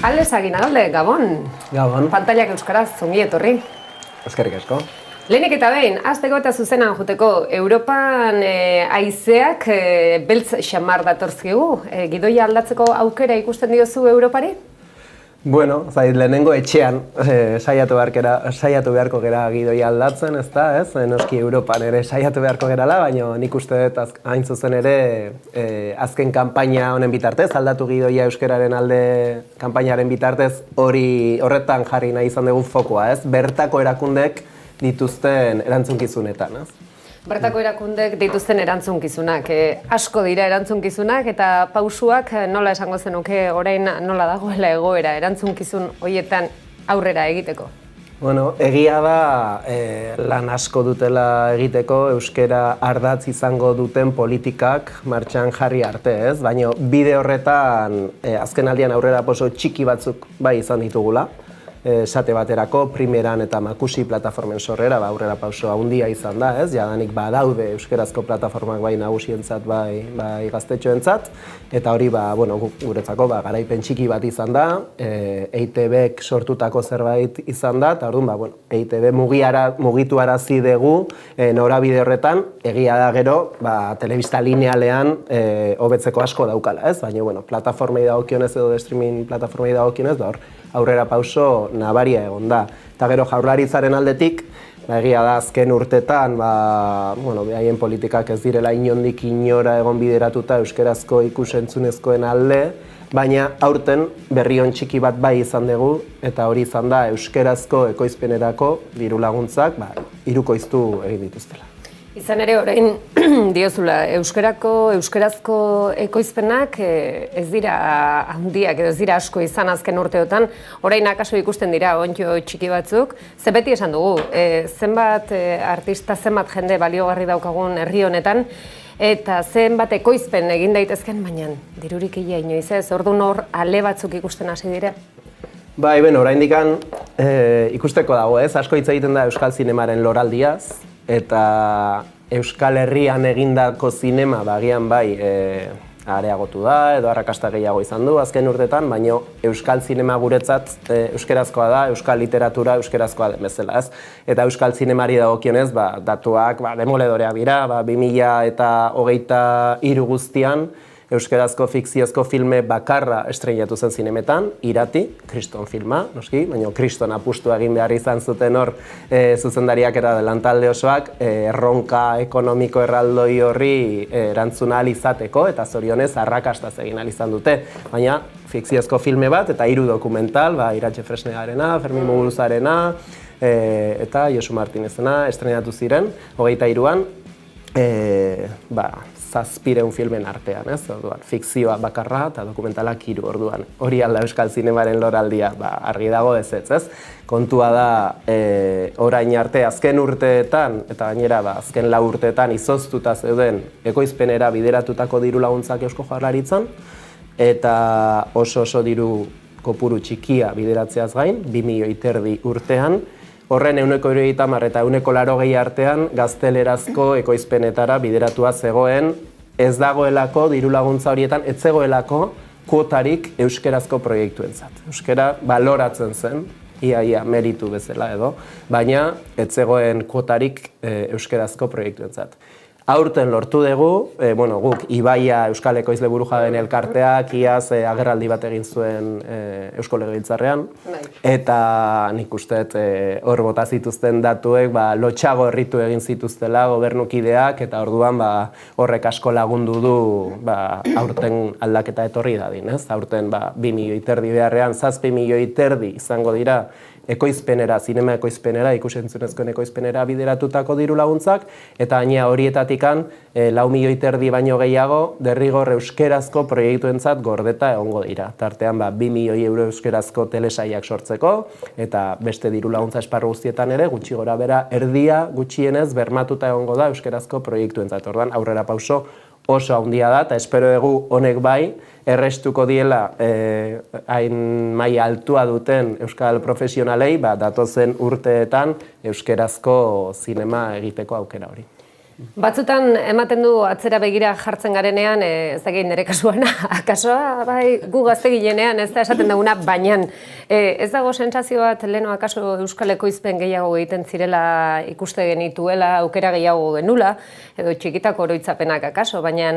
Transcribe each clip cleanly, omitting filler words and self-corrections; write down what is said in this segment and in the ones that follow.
Alde Aguinalde, Gabon. Gabon. Pantailak euskaraz, ongi etorri. Eskerrik asko. Lehenik eta behin, hasteko eta zuzenan joteko, Europan haizeak beltz xamar datortzkigu. Gidoia aldatzeko aukera ikusten diozu Europari? Bueno, lehenengo etxean saiatu beharko gera gidoia aldatzen, ez? Noski Europan ere saiatu beharko gerala, baina nik uste dut hain zuzen ere azken kanpaina honen bitartez, aldatu gidoia euskararen alde kanpainaren bitartez horretan jarri nahi izan dugu fokoa, ez? Bertako erakundek dituzten erantzunkizunetan, ez? Bertako erakundek dituzten erantzunkizunak. Asko dira erantzunkizunak eta pausuak nola esango zenuke orain nola dagoela egoera erantzunkizun horietan aurrera egiteko? Bueno, egia da lan asko dutela egiteko euskara ardatz izango duten politikak martxan jarri arte, ez? Baina bide horretan azken aldian aurrera pauso txiki batzuk bai izan ditugula. Esate baterako, Primeran eta Makusi plataformen sorrera aurrera pauso handia izan da, ez? Jadanik badaude euskerazko plataformak bai nagusientzat, bai gaztetxoentzat, eta hori guretzako garaipen txiki bat izan da, EITBek sortutako zerbait izan da, eta orduan EITB mugituarazi dugu norabide horretan, egia da gero, telebista linealean hobetzeko asko daukala, ez? Baina, plataformei dagokionez edo streaming plataformei dagokionez, aurrera pauso nabaria egon da. Eta gero Jaurlaritzaren aldetik, egia da azken urtetan, behaien politikak ez direla inondik inora egon bideratuta euskerazko ikus-entzunezkoen alde, baina aurten berri on txiki bat bai izan dugu, eta hori izan da euskerazko ekoizpenerako diru laguntzak hirukoiztu egin dituztela. Izan ere, orain diozula, euskarazko ekoizpenak ez dira handiak, edo ez dira asko izan azken urteotan, orain akaso ikusten dira onddo txiki batzuk. Ze beti esan dugu, zenbat artista, zenbat jende baliogarri daukagun herri honetan, eta zenbat ekoizpen egin daitezken, baina dirurik ia inoiz ez, orduan hor ale batzuk ikusten hasi dira? Bai, oraindik ikusteko dago, ez? Asko hitz egiten da euskal zinemaren loraldiaz, eta Euskal Herrian egindako zinema agian bai areagotu da edo arrakasta gehiago izan du azken urtetan, baina euskal zinema guretzat euskerazkoa da, euskal literatura euskerazkoa den bezala, ez? Eta euskal zinemari dagokionez, datuak demoledoreak dira, 2023 guztian euskerazko fikziozko filme bakarra estreinatu zen zinemetan, Irati, kriston filma, noski, baina kriston apustu egin behar izan zuten hor zuzendariak eta delantalde osoak, erronka ekonomiko erraldoi horri erantzuna izateko eta zorionez arrakastaz egin izan dute. Baina fikziozko filme bat eta 3 dokumental, Iratxe Fresnegarena, Fermin Muguruzarena eta Josu Martinezena estreinatu ziren, 23an, 700 filmen artean, ez? Orduan, fikzioa bakarra eta dokumentalak 3 orduan. Hori alda euskal zinemaren loraldia, argi dago ez. Kontua da, orain arte azken urteetan, eta gainera azken 4 urteetan izoztuta zeuden ekoizpenera bideratutako diru laguntzak Eusko Jaurlaritzan, eta oso diru kopuru txikia bideratzeaz gain, 2,5 milioi urtean, horren 170 eta 180 artean gaztelerazko ekoizpenetara bideratua zegoen, ez dagoelako diru laguntza horietan, ez zegoelako kuotarik euskerazko proiektuentzat. Euskara baloratzen zen, ia meritu bezala edo, baina ez zegoen kuotarik euskerazko proiektuentzat. Aurten lortu dugu, guk Ibaia Euskal Ekoizle Burujaben elkarteak iaz agerraldi bat egin zuen Eusko Legebiltzarrean, eta nik usteet hor bota zituzten datuek lotxago herritu egin zituztela gobernukideak, eta orduan horrek asko lagundu du aurten aldaketa etorri dadin, ez? Aurten 2,5 milioi beharrean, 7,5 milioi izango dira ekoizpenera, zinema ekoizpenera, ikusentzunezkoen ekoizpenera bideratutako diru laguntzak, eta gainera horietatikan 4,5 milioi baino gehiago derrigor euskerazko proiektuentzat gordeta egongo dira. Tartean 2 milioi euro euskerazko telesaiak sortzeko, eta beste diru laguntza esparru guztietan ere, gutxi gora bera erdia gutxienez bermatuta egongo da euskerazko proiektuentzat. Orduan aurrera pauso oso handia da, eta espero dugu honek bai, errestuko diela hain maila altua duten euskal profesionalei, datozen urteetan euskerazko zinema egiteko aukera hori. Batzutan ematen du atzera begira jartzen garenean, ez dakit nire kasuan, akasoa, bai, gu gaztegilenean ez da esaten duguna, baina ez dago sentsazio bat leheno akaso euskal ekoizpen gehiago egiten zirela ikuste genituela, aukera gehiago genula, edo txikitako oroitzapenak akaso, baina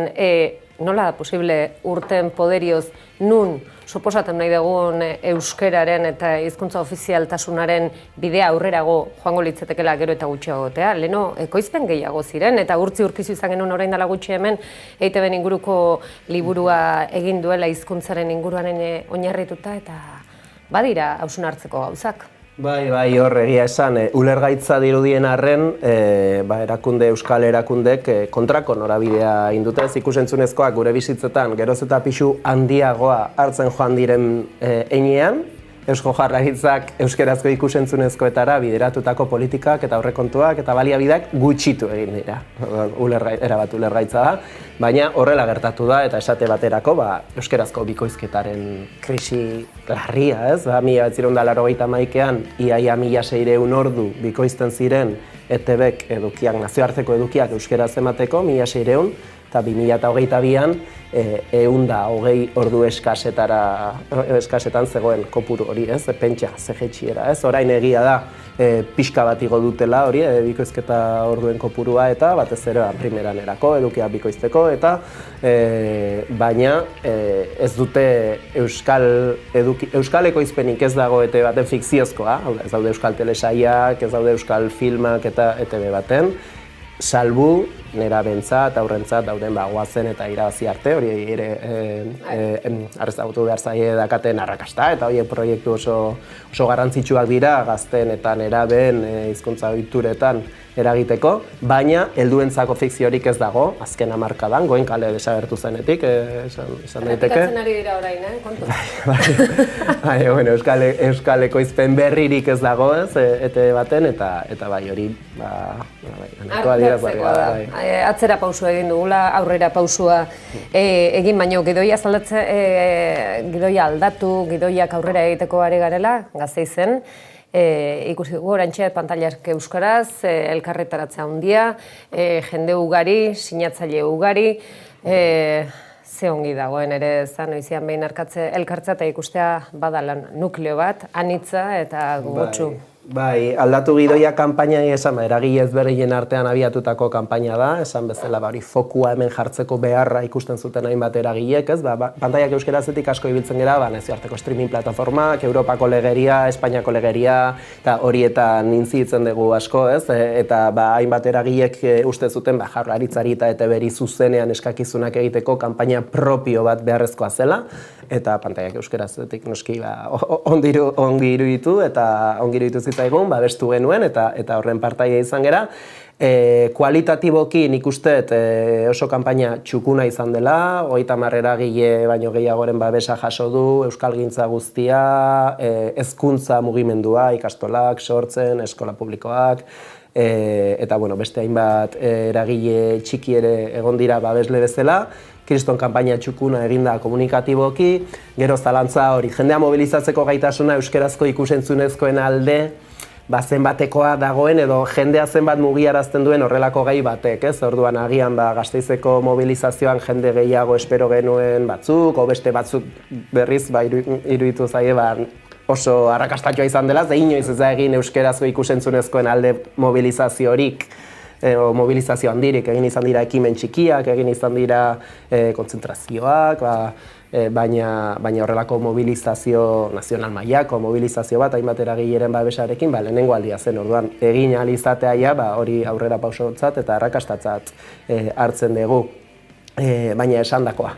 nola da posible urten poderioz nun suposatzen nahi dugun euskeraren eta hizkuntza ofizialtasunaren bidea aurrerago joango litzatekeela gero eta gutxiagotea. Leheno ekoizpen gehiago ziren eta urkizu izan genuen orain dela gutxi hemen EITB-en inguruko liburua egin duela hizkuntzaren inguruaren oinarrituta eta badira hausnartzeko gauzak. Bai, hor egia esan, ulergaitza dirudien arren, erakunde, euskal erakundek kontrako norabidea indutez ikusentzunezkoak gure bizitzetan geroz eta pixu handiagoa hartzen joan diren heinean, Eusko Jaurlaritzak euskerazko ikusentzunezkoetara bideratutako politikak eta aurrekontuak eta baliabideak gutxitu egin dira. Erabat ulergaitza da, baina horrela gertatu da eta esate baterako euskerazko bikoizketaren krisi larria, ez? 1981ean iaia 1600 ordu bikoizten ziren ETBek edukiak, nazioarteko edukiak euskeraz emateko, 1600, eta 2022an 120 ordu eskasetan zegoen kopuru hori, ez? Pentsa, ze jaitsiera, ez? Orain egia da pixka bat igo dutela hori, bikoizketa orduen kopurua eta batez ere primeranerako edukiak bikoizteko eta baina ez dute euskal ekoizpenik ez dago ETB baten fikziozkoa, ez daude euskal telesaiak, ez daude euskal filmak eta ETB baten, salbu nerabentzat, aurrentzat dauden goazen eta irabazi arte, hori ere arrezagutu behar zaie dakaten arrakasta, eta horiek proiektu oso garrantzitsuak dira gazten eta nerabeen hizkuntza ohituretan eragiteko, baina helduentzako fikziorik ez dago, azken hamarkadan, Goenkale desagertu zenetik, esan daiteke. Errepikatzen ari dira orain, kontu. Bueno, euskal ekoizpen berririk ez dago, ez, ETB baten, eta bai hori, atzera pausua egin dugula, aurrera pausua egin baino gidoia aldatu, gidoiak aurrera egiteko ari garela, Gasteizen. Ikusi dugu orantxe pantailak euskaraz, elkarretaratzea handia, jende ugari, sinatzaile ugari, ze ongi dagoen ere noizean behin elkartzea eta ikustea badalan nukleo bat, anitza eta gogotsu. Bai, aldatu gidoia kanpaina esan, eragile ezberdinen artean abiatutako kanpaina da, esan bezala hori fokua hemen jartzeko beharra ikusten zuten hainbat eragilek, ez? Pantaiak euskerazetik asko ibiltzen gara, nazioarteko streaming plataformak, Europako legeria, Espainiako legeria, eta horietan intzitzen dugu asko, ez? Eta hainbat eragilek uste zuten Jaurlaritzari eta ETB-ri zuzenean eskakizunak egiteko kanpaina propio bat beharrezkoa zela, eta pantaiak euskerazetik noski ongi iruditu eta ongi iruditu zitzaigun, bestu genuen eta horren partaide izan gera. Kualitatiboki nik usteet oso kanpaina txukuna izan dela, 30 eragile baino gehiagoren babesa jaso du, euskalgintza guztia, hezkuntza mugimendua, ikastolak, sortzen, eskola publikoak, eta beste hainbat eragile txiki ere egon dira babesle bezala. Kriston kanpaina txukuna eginda komunikatiboki, gero zalantza hori jendea mobilizatzeko gaitasuna euskerazko ikusentzunezkoen alde zenbatekoa dagoen edo jendea zenbat mugiarazten duen horrelako gai batek, ez? Orduan agian Gasteizeko mobilizazioan jende gehiago espero genuen batzuk, o beste batzuk berriz iruditu zaie oso arrakastatua izan dela, ze inoiz ez da egin euskerazko ikusentzunezkoen alde mobilizaziorik, mobilizazio handirik, egin izan dira ekimen txikiak, egin izan dira kontzentrazioak, baina horrelako mobilizazio nazional mailako mobilizazio bat hainbat eragileren babesarekin lehenengo aldia zen, orduan egin ahal izatea hori aurrera pausotzat eta arrakastatzat hartzen dugu, baina esandakoa.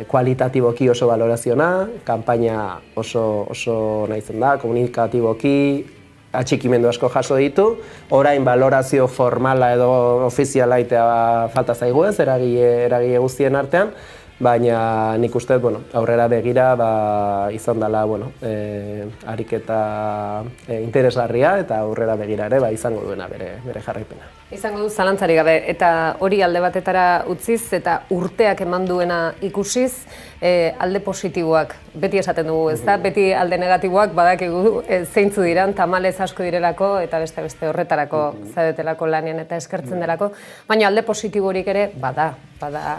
Kualitatiboki oso baloraziona, kanpaina oso nahizen da, komunikatiboki, atxikimendu asko jaso ditu, orain balorazio formala edo ofiziala itea falta zaigu ez, eragile guztien artean, baina nik uste, aurrera begira izan dela ariketa interesgarria eta aurrera begira ere izango duena bere jarraipena. Izango du zalantzari gabe, eta hori alde batetara utziz eta urteak eman duena ikusiz, alde positiboak beti esaten dugu, ez da? Beti alde negatiboak badakigu zeintzu diran, tamalez asko direlako eta beste horretarako zaudetelako lanean eta eskertzen delako, baina alde positiborik ere bada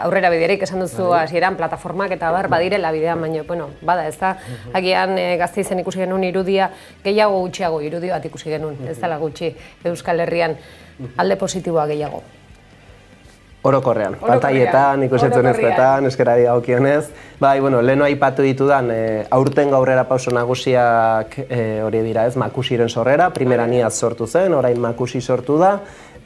aurrera biderik esan duzu hasieran plataformak eta badirela bidean, baina bada, ez da? Agian Gasteizen ikusi genuen irudia, gehiago gutxiago irudi bat ikusi genuen, ez dela gutxi Euskal Herrian. Alde positiboa gehiago. Orokorrean, pantaietan, ikusentzunezkoetan, eskerari dagokionez. Bai, leheno aipatu ditudan, aurten aurrera pauso nagusiak hori dira, ez, Makusiren sorrera, primera niaz sortu zen, orain Makusi sortu da,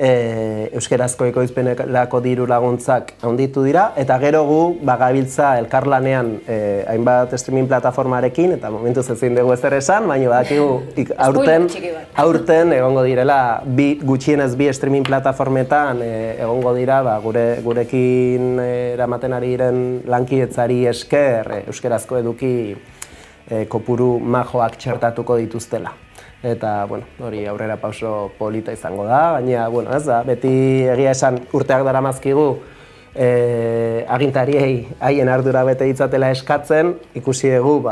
euskerazko ekoizpenelako diru laguntzak handitu dira, eta gero gu gabiltza elkarlanean hainbat streaming plataformarekin, eta momentuz ezin dugu ezer esan, baina badakigu aurten egongo direla gutxienez bi streaming plataformetan egongo dira gurekin eramaten ari diren lankietzari esker euskerazko eduki kopuru majoak txertatuko dituztela. Eta, hori aurrera pauso polita izango da, baina, ez da, beti egia esan urteak daramazkigu agintariei haien ardura bete ditzatela eskatzen, ikusi dugu,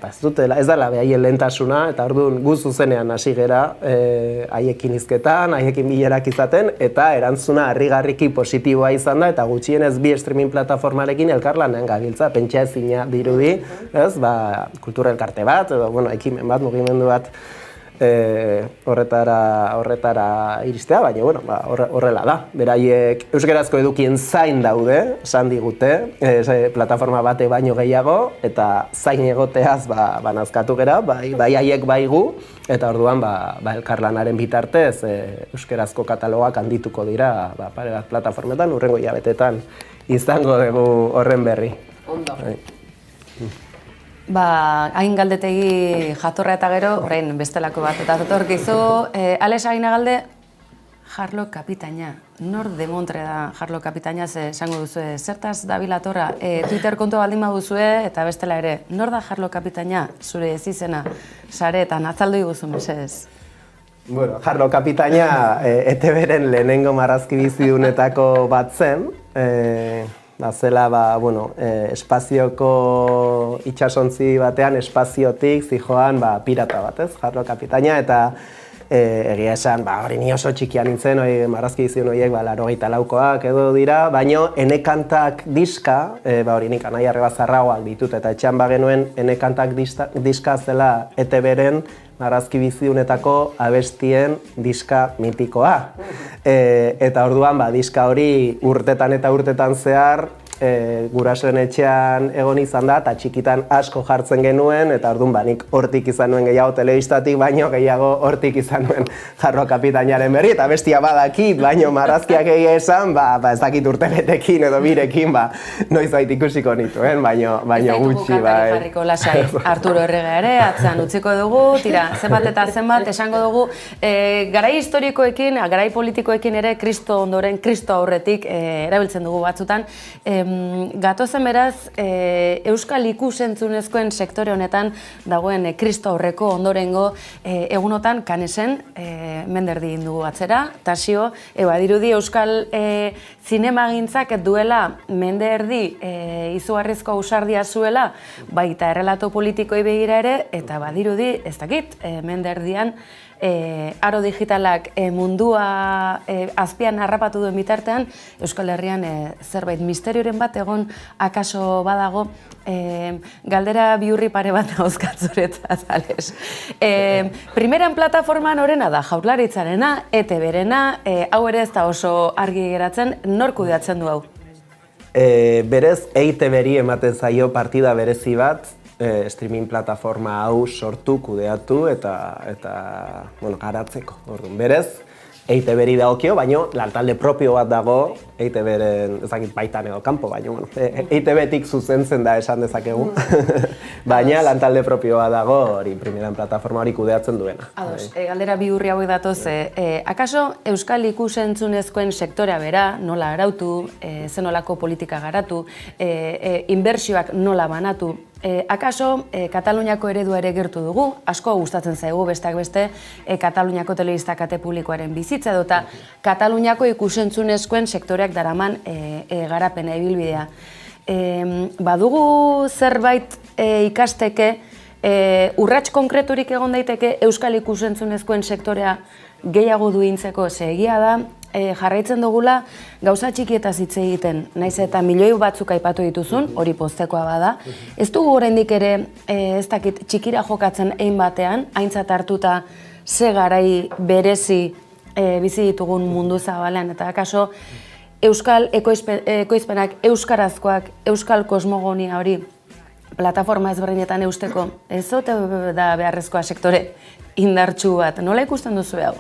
ez dutela, ez dela haien lehentasuna, eta orduan gu zuzenean hasi gera haiekin hizketan, haiekin bilerak izaten, eta erantzuna harrigarriki positiboa izan da, eta gutxienez bi streaming plataformarekin elkarlanean gabiltza, pentsa ezina dirudi, ez, kultura elkarte bat, edo, ekimen bat, mugimendu bat, horretara iristea, baina horrela da. Beraiek euskerazko edukien zain daude, esan digute, plataforma bate baino gehiago, eta zain egoteaz nazkatu gera, bai haiek bai gu, eta orduan elkarlanaren bitartez euskerazko katalogak handituko dira pare bat plataformetan, hurrengo hilabetetan izango dugu horren berri. Ondo. Hain galdetegi jatorra eta gero, orain bestelako bat eta zatorkizu. Alex Ainagalde, Jarlo kapitaina. Nor demontre da Jarlo kapitaina, esango duzu, zertaz dabilatorra? Twitter kontu baldin baduzue eta bestela ere, nor da Jarlo kapitaina, zure ezizena, saretan, azaldu iguzu mesedez? Jarlo kapitaina ETB-ren lehenengo marrazki bizidunetako bat zen. Zela, espazioko itxasontzi batean, espaziotik zijoan pirata bat, ez? Jarlo kapitaina, eta egia esan, hori ni oso txikian nintzen, marrazki bizidun horiek 84koak edo dira, baina Enekantak diska, hori nik anai arrebazarragoak ditut, eta etxean bagenuen Enekantak diska zela ETB-ren marrazki bizidunetako abestien diska mitikoa. Eta orduan, diska hori urtetan eta urtetan zehar, gurasoen etxean egon izan da, eta txikitan asko jartzen genuen, eta orduan nik hortik izan nuen gehiago telebistatik, baino gehiago hortik izan nuen Jarlo kapitainaren berri, eta bestia badakit, baino marrazkiak egia esan, ez dakit urtebetekin edo birekin, noiz bait ikusiko nituen, baino gutxi, bai. Jarriko lasai, Arturo Errega ere, atzean utziko dugu, tira, zenbat eta zenbat, esango dugu, garai historikoekin, garai politikoekin ere, Kristo ondoren, Kristo aurretik, erabiltzen dugu batzutan, gatozen beraz, Euskal ikusentzunezkoen sektore honetan dagoen Kristo aurreko ondorengo egunotan Kanesen menderdi dugu atzera. Tasio, badirudi Euskal zinemagintzak duela menderdi izugarrizko ausardia zuela, baita errelato politikoi begira ere, eta badirudi, ez dakit, menderdian aro digitalak mundua azpian harrapatu duen bitartean, Euskal Herrian zerbait misterioren bat egon akaso badago, galdera bihurri pare bat dauzkatzuretzat, Alex. Primeran plataforman horrena da, Jaurlaritzarena, ETB-rena, hau ere ez da oso argi geratzen, nork kudeatzen du hau? Berez, EITB-ri ematen zaio partida berezi bat, streaming plataforma hau sortu, kudeatu eta garatzeko. Berez, EITB-ri dagokio, baina lantalde propio bat dago EITB-ren, ezakit baitan edo kanpo, baina EITB-tik zuzentzen da esan dezakegu. Baina lantalde propioa dago hori primeran plataforma hori kudeatzen duena. Galdera bihurri hauek datoz, akaso Euskal ikusentzunezkoen sektorea bera, nola arautu, zenolako politika garatu, inbertsioak nola banatu, Akaso, Kataluniako eredua ere gertu dugu, asko gustatzen zaigu besteak beste Kataluniako telebista kate publikoaren bizitza edo eta Kataluniako ikusentzunezkoen sektoreak daraman garapena ibilbidea. Badugu zerbait ikasteke, urrats konkreturik egon daiteke Euskal ikusentzunezkoen sektorea gehiago duintzeko, ze egia da, jarraitzen dugula gauza txikietaz hitz egiten, naiz eta milioi batzuk aipatu dituzun, hori poztekoa bada. Ez dugu oraindik ere, ez dakit, txikira jokatzen ein batean, aintzat hartuta ze garai berezi bizi ditugun mundu zabalean, eta akaso Euskal ekoizpenak, euskarazkoak, euskal kosmogonia hori plataforma ezberdinetan eusteko, ez ote da beharrezkoa sektore indartsu bat. Nola ikusten duzu hau?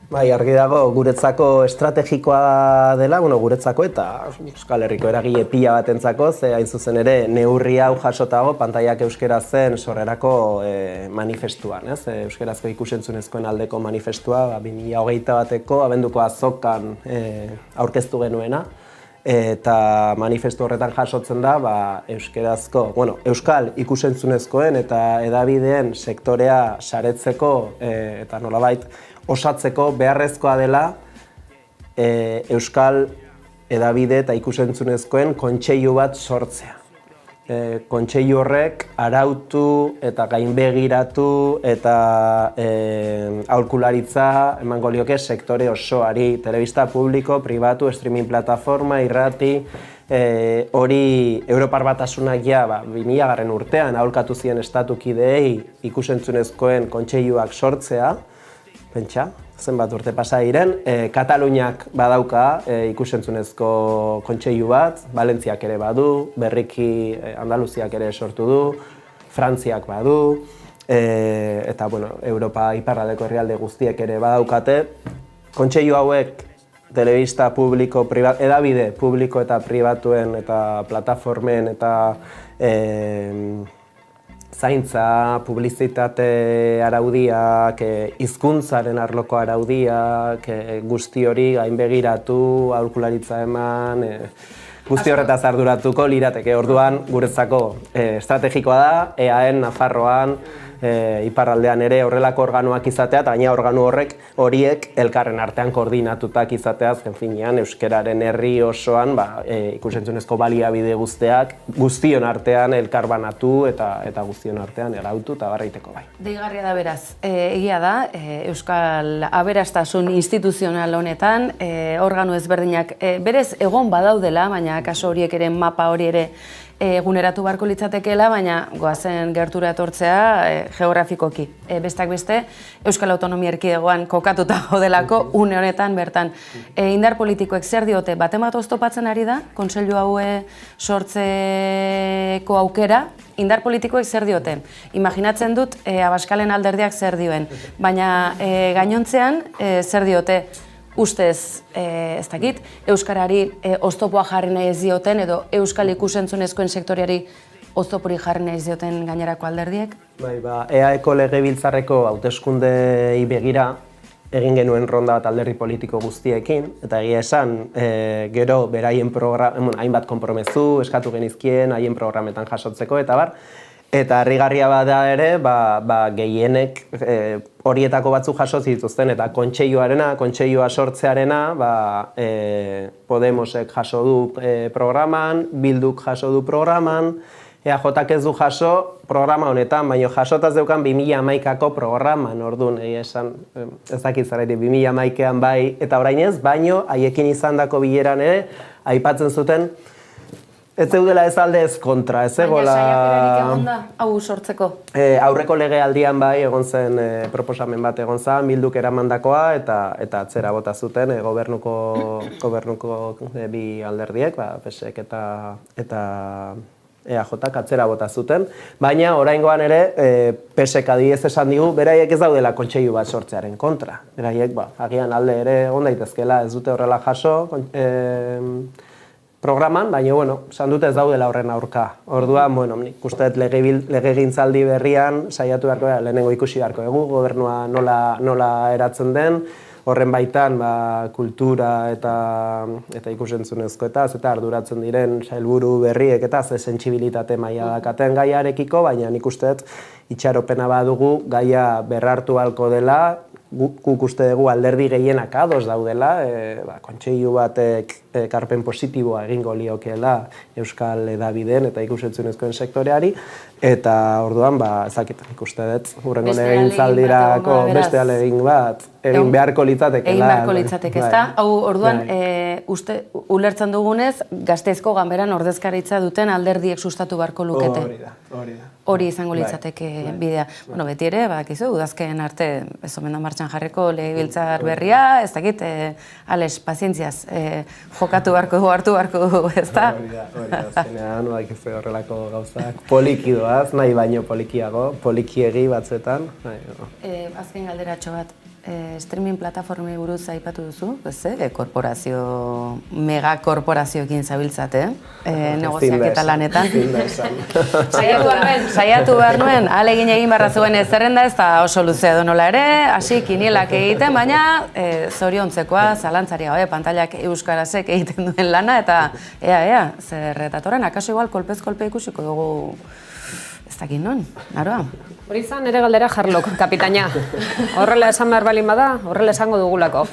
Bai, argi dago, guretzako estrategikoa dela, guretzako eta Euskal Herriko eragile pila batentzako, ze hain zuzen ere neurri hau jasotago pantaiak euskera zen sorrerako manifestuan, ez? Euskerazko ikusentzunezkoen aldeko manifestua 2021ko abenduko azokan aurkeztu genuena, eta manifestu horretan jasotzen da Euskal ikusentzunezkoen eta hedabideen sektorea saretzeko eta nolabait osatzeko beharrezkoa dela Euskal hedabide eta ikusentzunezkoen kontseilu bat sortzea. Kontseilu horrek arautu eta gainbegiratu eta aholkularitza emango lioke sektore osoari, telebista publiko, pribatu, streaming plataforma, irrati, hori Europar Batasunak 2000 urtean aholkatu zien estatukideei ikusentzunezkoen kontseiluak sortzea, pentsa, zenbat urte pasa diren, Kataluniak badauka ikusentzunezko kontseilu bat, Valentziak ere badu, berriki Andaluziak ere sortu du, Frantziak badu, eta Europa iparraldeko herrialde guztiek ere badaukate. Kontseilu hauek telebista publiko, hedabide publiko eta pribatuen eta plataformen eta zaintza, publizitate araudiak, hizkuntzaren arloko araudiak, guzti hori gainbegiratu, aholkularitza eman, guzti horretaz arduratuko lirateke. Orduan, guretzako estrategikoa da, EAN, Nafarroan, iparraldean ere horrelako organoak izatea, eta gaina organo horiek elkarren artean koordinatutak izatea, azken finean, euskeraren herri osoan ikusentzunezko baliabide guztion artean elkarbanatu eta guztion artean erautu eta barraiteko bai. Deigarria da beraz, egia da, Euskal aberastasun instituzional honetan, organo ezberdinak berez egon badaudela, baina kaso horiek ere mapa hori ere eguneratu beharko litzatekeela, baina goazen gertura etortzea geografikoki. Besteak beste, Euskal Autonomia Erkidegoan kokatuta gaudelako une honetan bertan. Indar politikoek zer diote, baten bat oztopatzen ari da, kontseilu haue sortzeko aukera, indar politikoek zer diote. Imaginatzen dut, Abaskalen alderdiak zer dioen, baina gainontzean zer diote. Ustez, ez dakit, Euskarari oztopoa jarri nahi ez dioten edo Euskal ikusentzunezkoen sektoreari oztoporik jarri nahi ez dioten gainerako alderdiek? Bai, EAeko legebiltzarreko hauteskundei begira egin genuen ronda bat alderdi politiko guztiekin, eta egia esan, gero beraien hainbat konpromezu eskatu genizkien, haien programetan jasotzeko, eta bar, eta harrigarria bada ere, gehienek horietako batzuk jaso zituzten, eta kontseilua sortzearena, Podemosek jaso du programan, Bilduk jaso du programan, EAJak ez du jaso programa honetan, baina jasotaz deukan 2011ko programan, orduan, esan, ez dakit zaraiti, 2011an bai, eta orain ez, baino, haiekin izandako bileran ere, aipatzen zuten, ez zeudela ez alde ez kontra, ez egola... Baina saiakerarik egon da, hau sortzeko? Aurreko legealdian bai, egon zen proposamen bat egon zen, Bilduk eramandakoa, eta atzera bota zuten gobernuko bi alderdiek, PSek eta EAJak atzera bota zuten, baina oraingoan ere PSek adibidez esan digu, beraiek ez daudela kontseilu bat sortzearen kontra. Beraiek, agian alde ere egon daitezkela, ez dute horrela jaso programan, baina, esan dute ez daudela horren aurka. Orduan, nik uste dut legegintzaldi berrian saiatu beharko, lehenengo ikusi beharko dugu, gobernua nola eratzen den, horren baitan kultura eta ikusentzunezkoetaz eta arduratzen diren sailburu berriek eta ze sentsibilitate maila dakaten gaiarekiko, baina nik uste dut itxaropena badugu gaia berrartu halko dela, guk uste dugu alderdi gehienak ados daudela, kontseilu batek ekarpen positiboa egingo liokeela Euskal Hedabideen eta ikusentzunezkoen sektoreari, eta orduan, ezaketan ikuste dut, hurrengo legegintzaldirako beste ahalegin bat egin beharko litzatekela. Egin beharko litzateke, ezta? Hau, orduan, ulertzen dugunez, Gasteizko Ganberan ordezkaritza duten alderdiek sustatu beharko lukete. Hori da. Hori izango litzateke bidea. Bueno, beti ere, badakizu, udazken arte ez omen da martxan jarriko legebiltzar berria, ez dakit, Alex, pazientziaz, jokatu beharko dugu, hartu beharko dugu, ezta? Hori da, azkenean, badakizu horrelako gauzak, polikidoaz, nahi baino polikiago, polikiegi batzuetan. Azken galderatxo bat, streaming plataformei buruz aipatu duzu, korporazio, megakorporazioekin zabiltzate, negoziaketa lanetan. Saiatu behar nuen, ahalegin egin barra zuen zerrenda ez da oso luzea donola ere, hasi kinielak egiten, baina zoriontzekoa, zalantzari gabe, pantailak euskarazek egiten duen lana, eta ea, zer retatorren, akaso igual kolpez kolpe ikusiko dugu ez dakit non, naroa. Hori izan ere galdera Harlock, kapitaina. Horrela esan behar balin bada, horrela esango dugulako.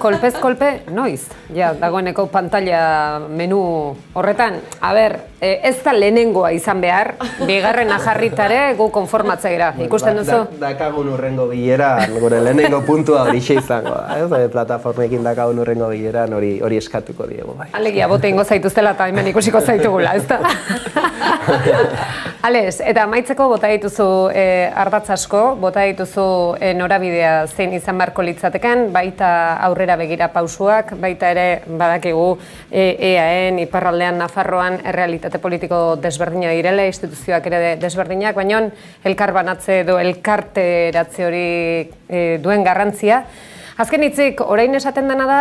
Kolpez kolpe, noiz? Ja, dagoeneko pantalla menu horretan. A ber, ez da lehenengoa izan behar, bigarrena jarritare gu konformatzea. Ikusten duzu? Dakagun urrengo bilera, gure lehenengo puntua hori izango da. Plataformekin dakagun urrengo bileran hori eskatuko diegu. Alegia, bote ingo zaituztela eta hemen ikusiko zaitugula, ez da? Alex, eta amaitzeko bota dituzu ardatz asko, bota dituzu norabidea zein izan beharko litzateken, baita aurrera begira pausuak, baita ere badakigu EAEn, iparraldean, Nafarroan, errealitate politiko desberdina direla, instituzioak ere desberdinak, baina elkar banatze edo elkarteratze hori duen garrantzia. Azken hitzik, orain esaten dena da,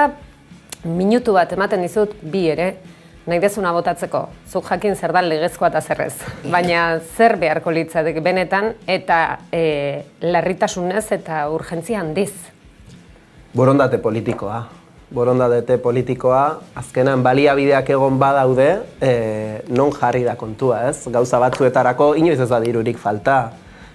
minutu bat ematen dizut bi ere, nahi dezuna botatzeko, zuk jakin zer da legezkoa eta zerrez. Baina zer beharko litzatek benetan eta larritasunez eta urgentzia handiz. Borondate politikoa. Borondate politikoa, azkenan baliabideak egon badaude, non jarri da kontua, ez? Gauza batzuetarako inoiz ez da dirurik falta.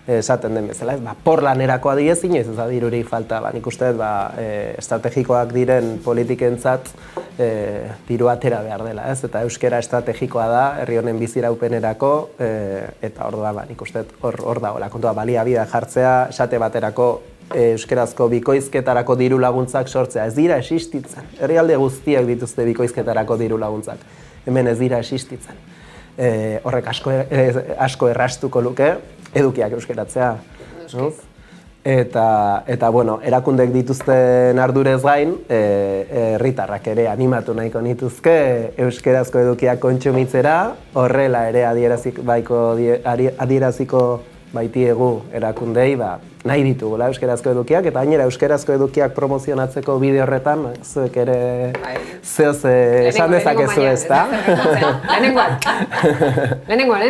Esaten den bezala, porlanerako adibidez inoiz ez da dirurik falta. Nik uste dut estrategikoak diren politikentzat diru atera behar dela, ez? Eta euskera estrategikoa da, herri honen biziraupenerako, eta orduan nik uste dut hor dagoela kontua baliabidea jartzea, esate baterako euskerazko bikoizketarako diru laguntzak sortzea. Ez dira existitzen. Herrialde guztiak dituzte bikoizketarako diru laguntzak. Hemen ez dira existitzen. Horrek asko errastuko luke, edukiak euskeratzea. Eta bueno, erakundek dituzten ardurez gain, herritarrak ere animatu nahiko nituzke euskerazko edukiak kontsumitzera, horrela ere adieraziko baitiegu erakundei, nahi ditugula euskerazko edukiak, eta gainera euskerazko edukiak promozionatzeko bide horretan, zuek ere zehoz esan dezakezu ez da? Lehenengoan,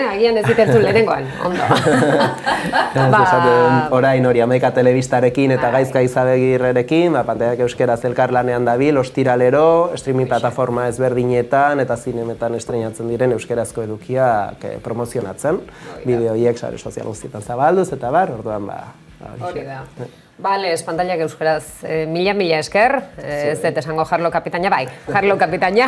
agian ez ditertu lehenengoan, ondo. Orain hori Amaika Telebistarekin eta Gaizka Izabegirrerekin, pantailak euskeraz elkarlanean dabil, ostiralero, streaming plataforma ezberdinetan eta zinemetan estreinatzen diren euskerazko edukiak promozionatzen, bideo horiek sare sozial guztietan zabalduz eta orduan hori da. Bale, pantailak euskeraz, mila esker, ez dut esango Harlock kapitaina, bai, Harlock kapitaina,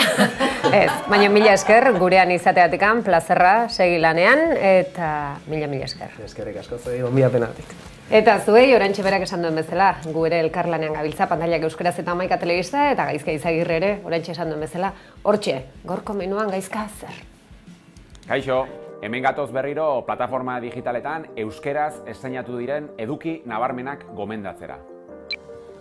ez, baina mila esker, gurean izateatikan, plazerra, segi lanean, eta mila esker. Eskerrik asko, zuei, gonbidapenatik. Eta zuei, oraintxe berak esan duen bezala, gu ere elkarlanean gabiltza, pantailak euskeraz eta Amaika Telebista, eta Gaizka Izagirre ere, oraintxe esan duen bezala, hortxe, gorko menuan Gaizka zer. Kaixo, hemen gatoz berriro plataforma digitaletan euskeraz estrenatu diren eduki nabarmenak gomendatzera.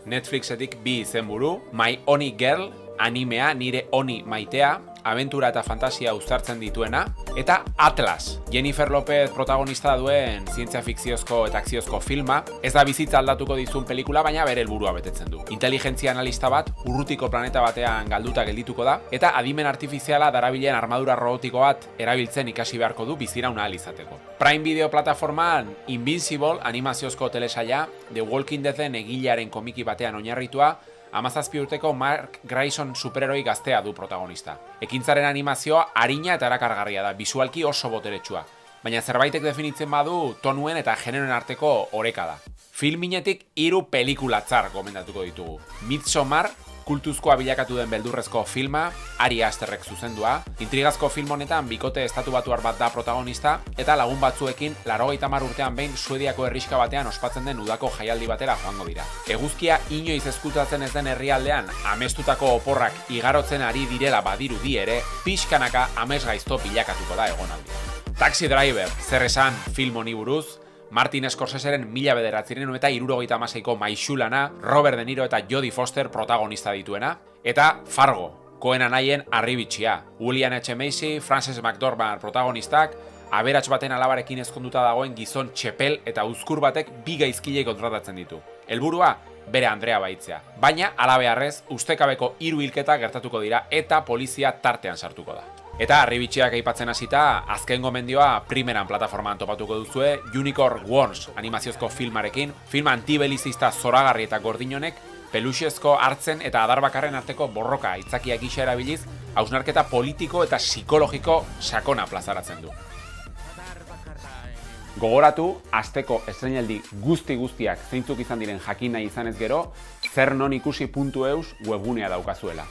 Netflixetik bi izenburu, My Oni Girl, animea nire oni maitea, abentura eta fantasia uztartzen dituena, eta Atlas, Jennifer Lopez protagonista duen zientzia fikziozko eta akziozko filma, ez da bizitza aldatuko dizun pelikula, baina bere helburua betetzen du. Inteligentzia analista bat urrutiko planeta batean galduta geldituko da, eta adimen artifiziala darabilen armadura robotiko bat erabiltzen ikasi beharko du biziraun ahal izateko. Prime Video plataformaan Invincible animaziozko telesaila, The Walking Deaden egilearen komiki batean oinarritua, 17 urteko Mark Grayson superheroi gaztea du protagonista. Ekintzaren animazioa arina eta erakargarria da, bisualki oso boteretsua. Baina zerbaitek definitzen badu tonuen eta generoen arteko oreka da. Filminetik 3 pelikulatzar gomendatuko ditugu. Midsommar, kultuzkoa bilakatu den beldurrezko filma, Ari Asterrek zuzendua. Intrigazko film honetan bikote estatubatuar bat da protagonista, eta lagun batzuekin 80 urtean behin Suediako herrixka batean ospatzen den udako jaialdi batera joango dira. Eguzkia inoiz ezkutatzen ez den herrialdean, amestutako oporrak igarotzen ari direla badirudi ere, pixkanaka amesgaizto bilakatuko da egonaldia. Taxi Driver, zer esan film honi buruz, Martin Scorseseren 1976ko maixulana, Robert De Niro eta Jodie Foster protagonista dituena, eta Fargo, Coen anaien harribitxia, William H. Macy, Frances McDormand protagonistak, aberats baten alabarekin ezkonduta dagoen gizon txepel eta uzkur batek 2 gaizkilei kontratatzen ditu. Helburua, bere Andrea baitzea. Baina, alabeharrez, ustekabeko 3 hilketa gertatuko dira eta polizia tartean sartuko da. Eta harribitxiak aipatzen hasita, azken gomendioa primeran plataformaan topatuko duzue, Unicorn Wars animaziozko filmarekin, film antibelizista zoragarri eta gordinonek, peluxezko hartzen eta adarbakarren arteko borroka aitzakia gisa erabiliz, hausnarketa politiko eta psikologiko sakona plazaratzen du. Gogoratu, asteko estreinaldi guztiak zeintzuk izan diren jakin nahi izanez gero, zernonikusi.eus webgunea daukazuela.